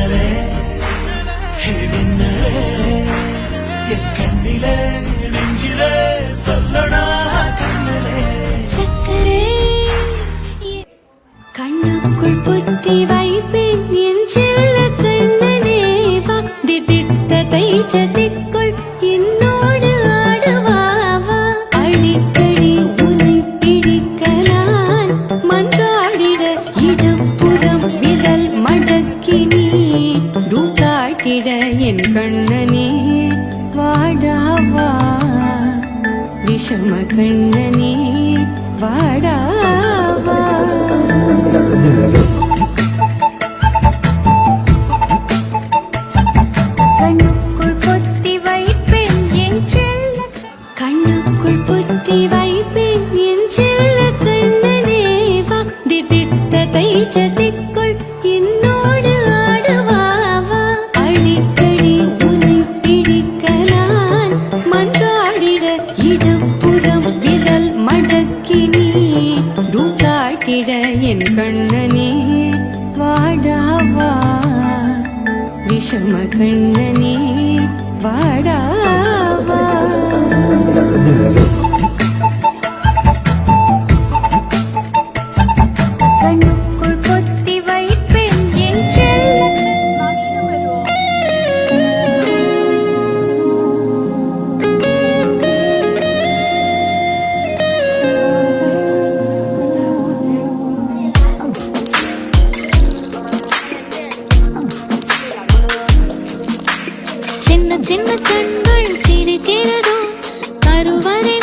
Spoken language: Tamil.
மின்னலே மின்னலே என் கண்ணிலே நெஞ்சிலே சொல்லடா கண்ணலே சக்கரே கண்ணுக்குள் புத்தி வைப்பேன் என் செல்ல கண்ணனே தித்தித்ததை சதிக்குள் என்னோடு ஆடுவாவா அடிக்கடி உனை பிடிக்கலாம் மன்றாடிட இடுப்புறம் விரல் மடக்கி நீ காட்டிட என் கண்ணனே வாடாவா விஷம கண்ணனே வாடாவா கண்ணுக்குள் பொத்தி வைப்பேன் என் செல்ல கண்ணுக்குள் பொத்தி வைப்பேன் என் செல்ல கண்ணனே தித்தித்ததை சதிக்குள் என்னோடு ஆடுவாவா அடிக்கடி உனை பிடிக்கலாம் மன்றாடிட இடுப்புறம் விரல் மடக்கி நீ காட்டிட என் கண்ணனே வாடாவா விஷம கண்ணனே வாடாவா கண்ணுக்குள் பொத்தி வைப்பேன் என் செல்ல சின்ன சின்ன கண்கள் சிரிக்கிறதோ கருவறை